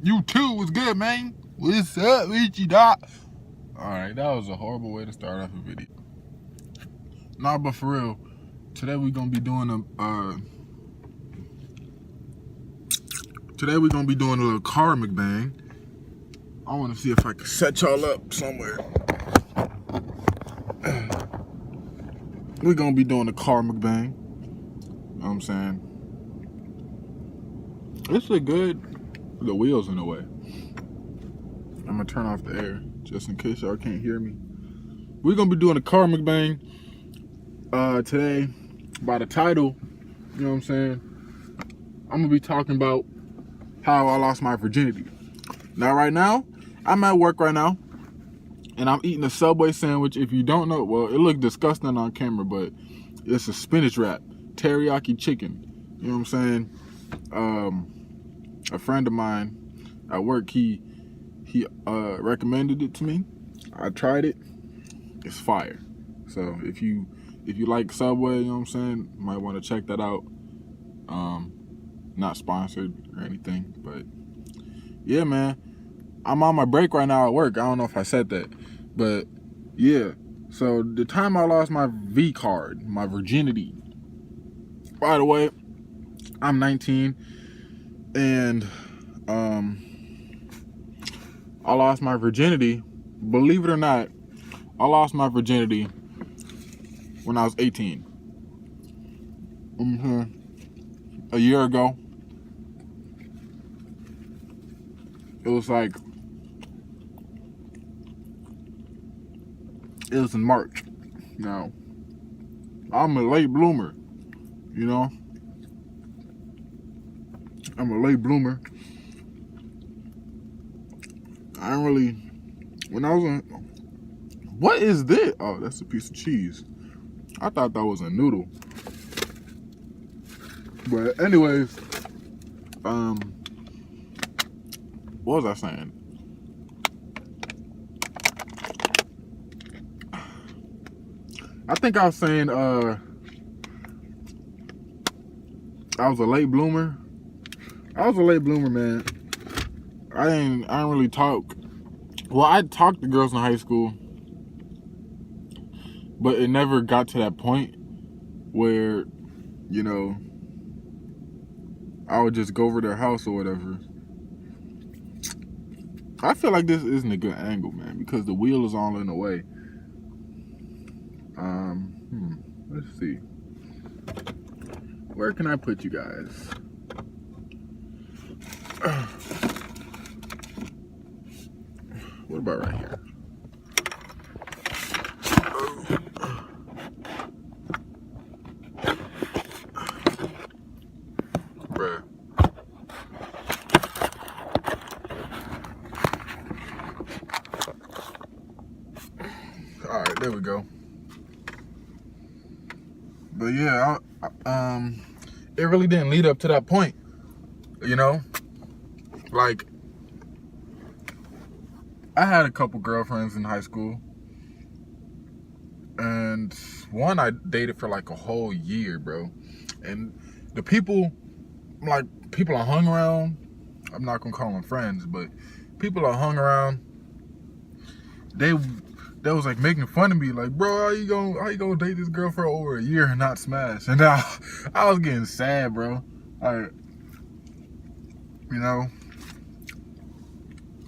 You too was good, man. What's up, Richie Dot? Alright, that was a horrible way to start off a video. Nah, but for real, today we're gonna be doing a little car mukbang. I wanna see if I can set y'all up somewhere. We're gonna be doing a car mukbang. You know what I'm saying? This is good. The wheels in the way. I'm gonna turn off the air just in case y'all can't hear me. We're gonna be doing a car mukbang today. By the title, you know what I'm saying? I'm gonna be talking about how I lost my virginity. Now, right now, I'm at work right now, and I'm eating a Subway sandwich. If you don't know, well, it looked disgusting on camera, but it's a spinach wrap, teriyaki chicken. You know what I'm saying? A friend of mine at work, he recommended it to me. I tried it. It's fire. So if you like Subway, you know what I'm saying, you might want to check that out. Not sponsored or anything, but yeah, man. I'm on my break right now at work. I don't know if I said that, but yeah. So the time I lost my V card, my virginity. By the way, I'm 19, and I lost my virginity. Believe it or not, I lost my virginity when I was 18. A year ago. It was in March. Now, I'm a late bloomer, you know? I'm a late bloomer. I don't really, when I was in, what is this? Oh, that's a piece of cheese. I thought that was a noodle. But anyways, what was I saying? I think I was saying, I was a late bloomer. I was a late bloomer, man. I didn't really talk. Well, I talked to girls in high school, but it never got to that point where, you know, I would just go over their house or whatever. I feel like this isn't a good angle, man, because the wheel is all in the way. Let's see. Where can I put you guys? What about right here? Bruh. Alright, there we go. But yeah, it really didn't lead up to that point, you know? Like, I had a couple girlfriends in high school, and one I dated for like a whole year, bro. And the people I hung around, I'm not gonna call them friends, but people I hung around, they was like making fun of me, like, bro, how you gonna date this girl for over a year and not smash? And I was getting sad, bro. Like, you know.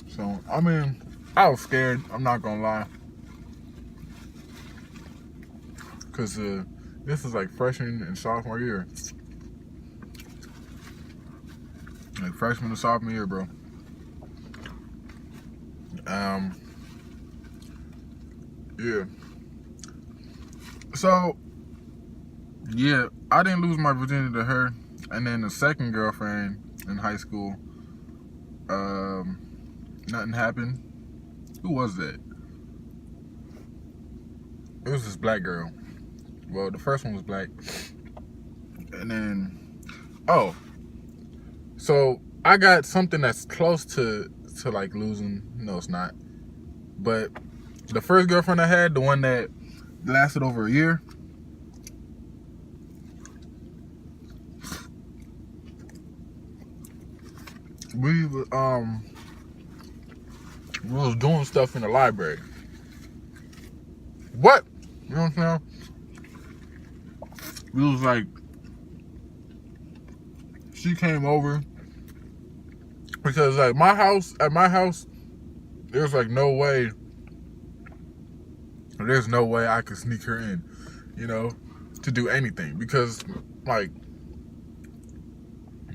So I mean, I was scared. I'm not gonna lie, cause this is like freshman and sophomore year, like freshman and sophomore year, bro. Yeah. So, yeah, I didn't lose my virginity to her. And then the second girlfriend in high school, nothing happened. Who was that? It was this black girl. Well, the first one was black. And then, oh, so I got something that's close to like losing. No, it's not. But the first girlfriend I had, the one that lasted over a year, we was doing stuff in the library. What? You know what I'm saying? We was like, she came over because like at my house, there's like there's no way I could sneak her in, you know, to do anything because like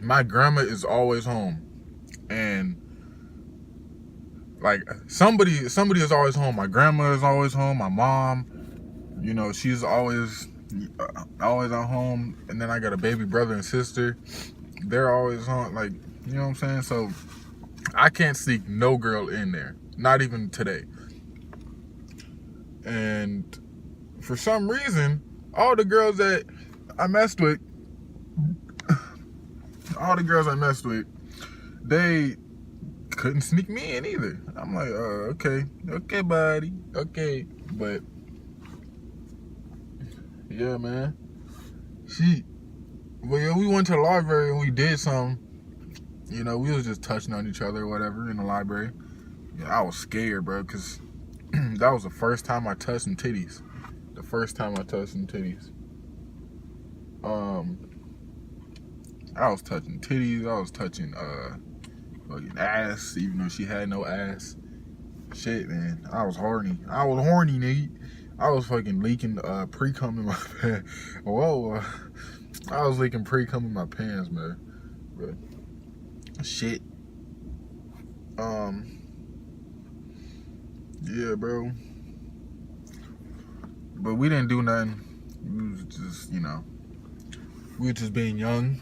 my grandma is always home and like somebody is always home. My grandma is always home. My mom, you know, she's always at home. And then I got a baby brother and sister. They're always home. Like, you know what I'm saying? So I can't sneak no girl in there. Not even today. And for some reason, all the girls that I messed with, they couldn't sneak me in either. I'm like, okay, buddy, okay. But yeah, man. We went to the library and we did some. You know, we was just touching on each other or whatever in the library. Yeah, I was scared, bro, because that was the first time I touched some titties. I was touching titties. I was touching fucking ass, even though she had no ass. Shit, man. I was horny, nigga. I was fucking leaking pre-cum in my pants. Whoa. I was leaking pre-cum in my pants, man. But shit. Yeah, bro. But we didn't do nothing. We was just, you know, we were just being young,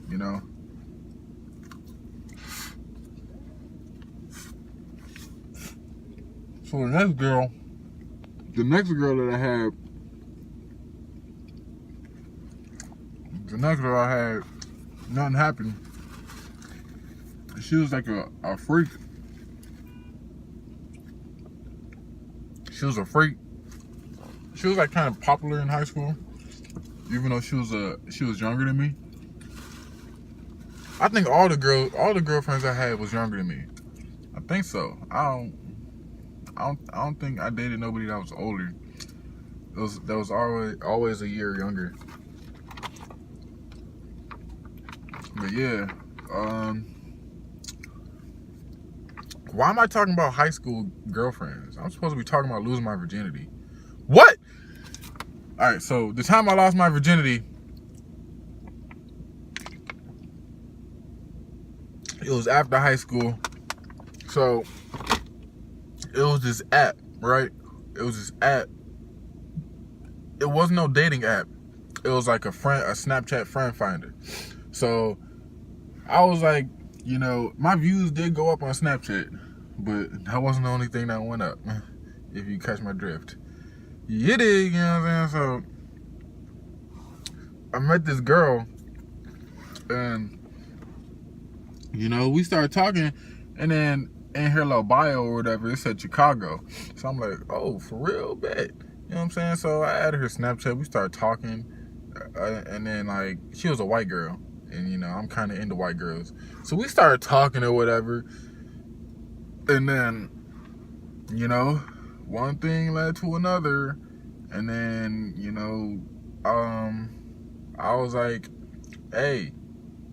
you know. So the next girl that I had, nothing happened. She was like a freak. She was a freak. She was like kind of popular in high school, even though she was younger than me. I think all the girlfriends I had was younger than me. I think so. I don't think I dated nobody that was older. That was always a year younger. But yeah, why am I talking about high school girlfriends? I'm supposed to be talking about losing my virginity. What? All right, so the time I lost my virginity, it was after high school. So it was this app, right? It was this app. It wasn't no dating app. It was like a Snapchat friend finder. So I was like, you know, my views did go up on Snapchat, but that wasn't the only thing that went up, if you catch my drift. You did, you know what I'm saying? So I met this girl, and, you know, we started talking, and then in her little bio or whatever, it said Chicago. So I'm like, oh, for real, bet. You know what I'm saying? So I added her Snapchat, we started talking, and then, like, she was a white girl. And, you know, I'm kind of into white girls. So we started talking or whatever. And then, you know, one thing led to another. And then, you know, I was like, hey,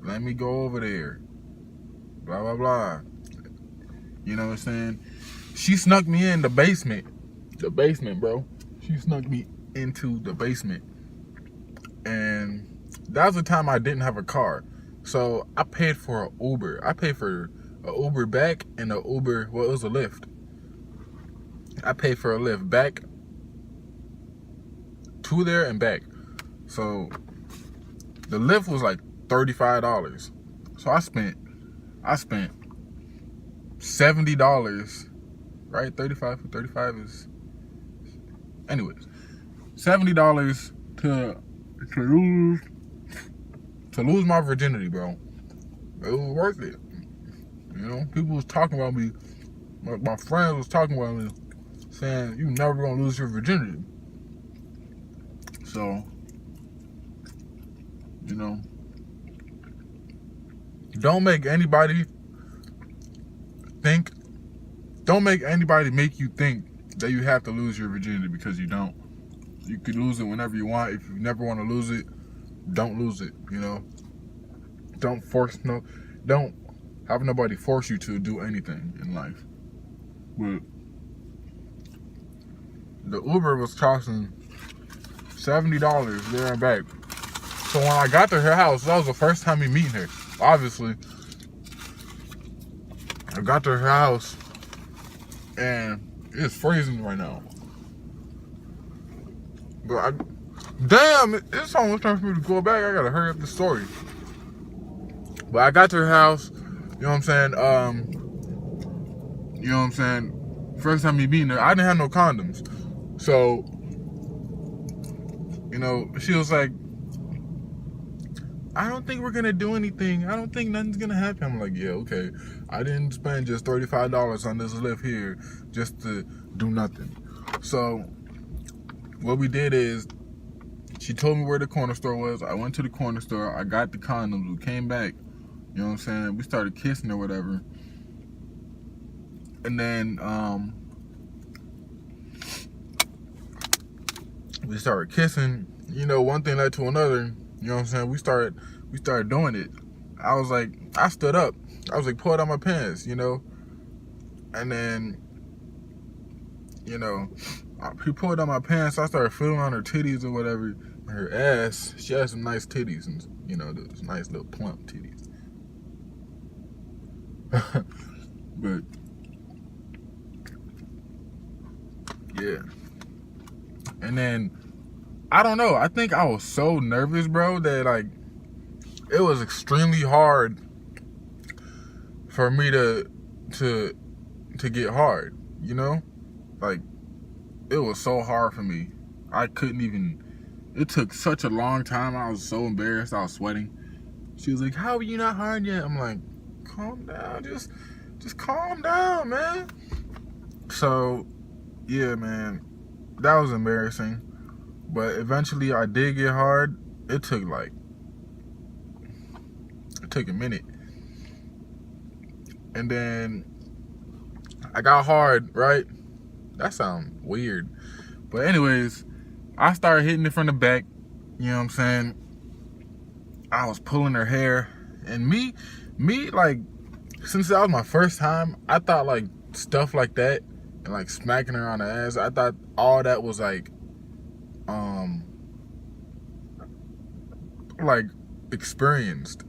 let me go over there. Blah, blah, blah. You know what I'm saying? She snuck me in the basement. The basement, bro. She snuck me into the basement. And that was the time I didn't have a car. So I paid for an Uber. I paid for an Uber back and an Uber, well, it was a Lyft. I paid for a Lyft back to there and back. So the Lyft was like $35. So I spent $70, right? 35 for 35 is, anyways, $70 to lose my virginity, bro. It was worth it. You know, people was talking about me. My friends was talking about me, saying you never gonna lose your virginity. So, you know, Don't make anybody think, don't make anybody make you think that you have to lose your virginity, because you don't. You can lose it whenever you want. If you never want to lose it, don't lose it, you know? Don't have nobody force you to do anything in life. But the Uber was costing $70 there and back. So when I got to her house, that was the first time me meeting her. Obviously, I got to her house and it's freezing right now. But damn, it's almost time for me to go back. I gotta hurry up the story. But I got to her house, you know what I'm saying? You know what I'm saying? First time me meeting her, I didn't have no condoms. So, you know, she was like, I don't think we're gonna do anything. I don't think nothing's gonna happen. I'm like, yeah, okay. I didn't spend just $35 on this lift here just to do nothing. So, what we did is, she told me where the corner store was. I went to the corner store. I got the condoms. We came back. You know what I'm saying? We started kissing or whatever. And then we started kissing. You know, one thing led to another. You know what I'm saying? We started doing it. I was like, I stood up. I was like, pull it out my pants, you know? And then, you know, he pulled out my pants. I started feeling on her titties or whatever. Her ass. She had some nice titties and, you know, those nice little plump titties. But yeah. And then I don't know. I think I was so nervous, bro, that like it was extremely hard for me to get hard, you know? Like it was so hard for me. I couldn't even. It took such a long time. I was so embarrassed. I was sweating. She was like, "How are you not hard yet?" I'm like, "Calm down. Just calm down, man." So, yeah, man, that was embarrassing. But eventually, I did get hard. It took a minute, and then I got hard. Right? That sounds weird, but anyways. I started hitting it from the back, you know what I'm saying? I was pulling her hair, and me, like, since that was my first time, I thought, like, stuff like that, and, like, smacking her on the ass, I thought all that was, like, experienced.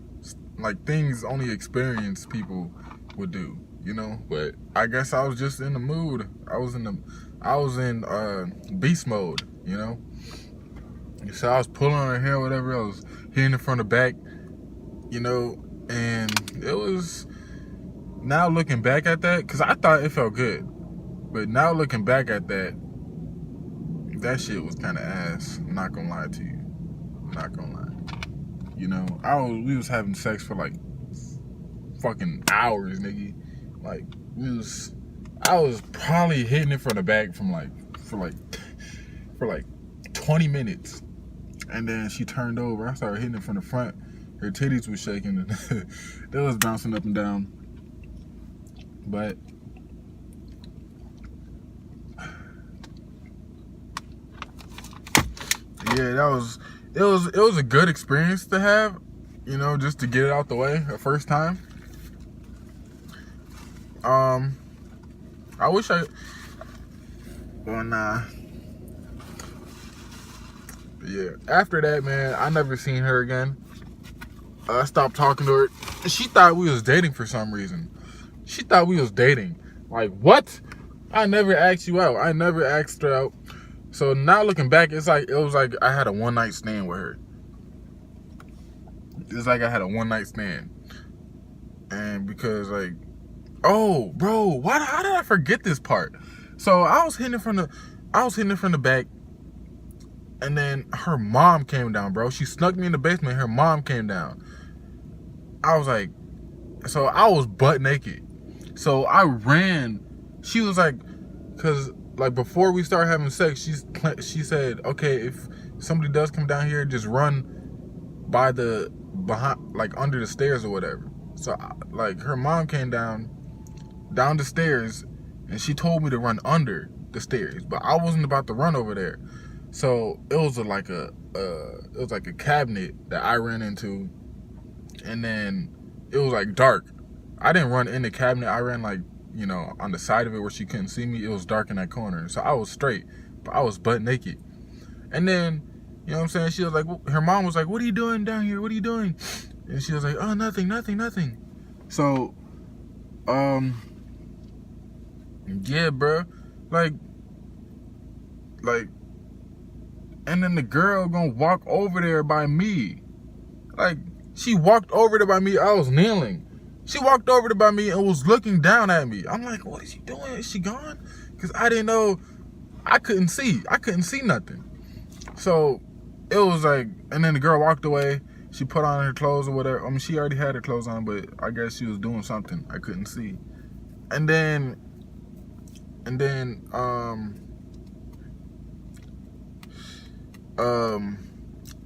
Like, things only experienced people would do, you know? But I guess I was just in the mood. I was in beast mode. You know, so I was pulling on her hair, whatever. I was hitting it from the back, you know, and it was. Now looking back at that, because I thought it felt good, but now looking back at that, that shit was kind of ass. I'm not gonna lie to you. I'm not gonna lie. You know, we was having sex for like fucking hours, nigga. Like I was probably hitting it from the back for like 20 minutes, and then she turned over. I started hitting it from the front. Her titties was shaking and they was bouncing up and down. But yeah, it was a good experience to have, you know, just to get it out the way the first time. I wish yeah, after that, man, I never seen her again. I stopped talking to her. She thought we was dating for some reason. She thought we was dating. Like, what? I never asked you out. I never asked her out. So now looking back, it was like I had a one-night stand with her. It's like I had a one-night stand. And because, like, oh, bro, how did I forget this part? So I was hitting it from the back. And then her mom came down, bro. She snuck me in the basement. Her mom came down. I was like, so I was butt naked. So I ran. She was like, because like before we started having sex, she said, okay, if somebody does come down here, just run behind, like under the stairs or whatever. So, like, her mom came down the stairs, and she told me to run under the stairs, but I wasn't about to run over there. So it was like a cabinet that I ran into, and then it was like dark. I didn't run in the cabinet. I ran like, you know, on the side of it where she couldn't see me. It was dark in that corner, so I was straight, but I was butt naked. And then, you know what I'm saying? She was like, her mom was like, "What are you doing down here? What are you doing?" And she was like, "Oh, nothing. So, yeah, bro, like, and then the girl gonna walk over there by me. Like, she walked over there by me. I was kneeling. She walked over there by me and was looking down at me. I'm like, what is she doing? Is she gone? Because I didn't know. I couldn't see nothing. So it was like, and then the girl walked away. She put on her clothes or whatever. I mean, she already had her clothes on, but I guess she was doing something I couldn't see. And then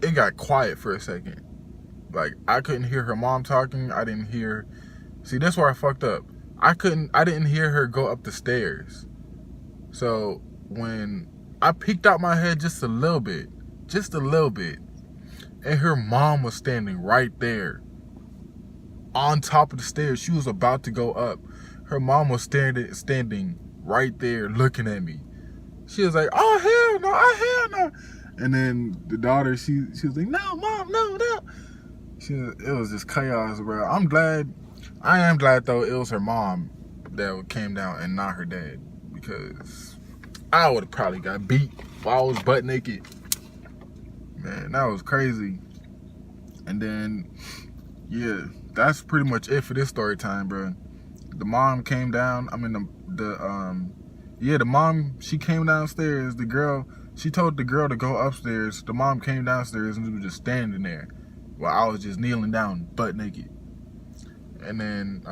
it got quiet for a second. Like, I couldn't hear her mom talking. I didn't hear. See, that's where I fucked up. I didn't hear her go up the stairs. So when I peeked out my head just a little bit, and her mom was standing right there on top of the stairs. She was about to go up. Her mom was standing right there looking at me. She was like, "Oh, hell no. And then the daughter, she was like, "No, Mom, no." It was just chaos, bro. I am glad though it was her mom that came down and not her dad, because I would have probably got beat while I was butt naked. Man, that was crazy. And then, yeah, that's pretty much it for this story time, bro. The mom came down. I mean, the mom, she came downstairs. The girl, she told the girl to go upstairs. The mom came downstairs and was just standing there while I was just kneeling down, butt naked. And then,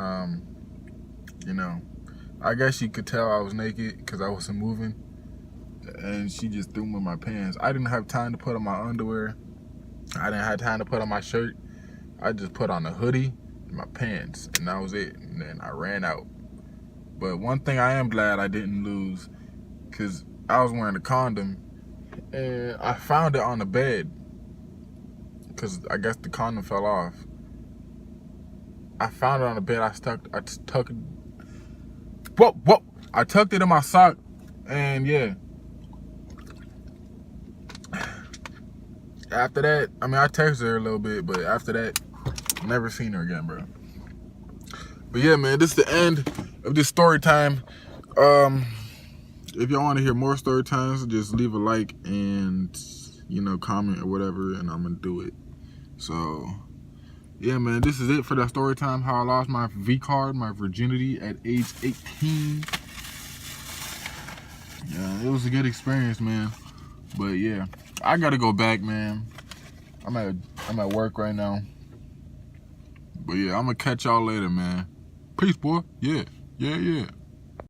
you know, I guess she could tell I was naked because I wasn't moving. And she just threw me in my pants. I didn't have time to put on my underwear. I didn't have time to put on my shirt. I just put on a hoodie and my pants, and that was it. And then I ran out. But one thing I am glad I didn't lose, because I was wearing a condom, and I found it on the bed, because I guess the condom fell off. I found it on the bed. I tucked it in my sock, and yeah. After that, I mean, I texted her a little bit, but after that, never seen her again, bro. But yeah, man, this is the end of this story time. If y'all want to hear more story times, just leave a like and, you know, comment or whatever, and I'm gonna do it. So yeah, man, this is it for that story time. How I lost my V card, my virginity at age 18. Yeah, it was a good experience, man. But yeah, I gotta go back, man. I'm at work right now. But yeah, I'm gonna catch y'all later, man. Peace, boy. Yeah.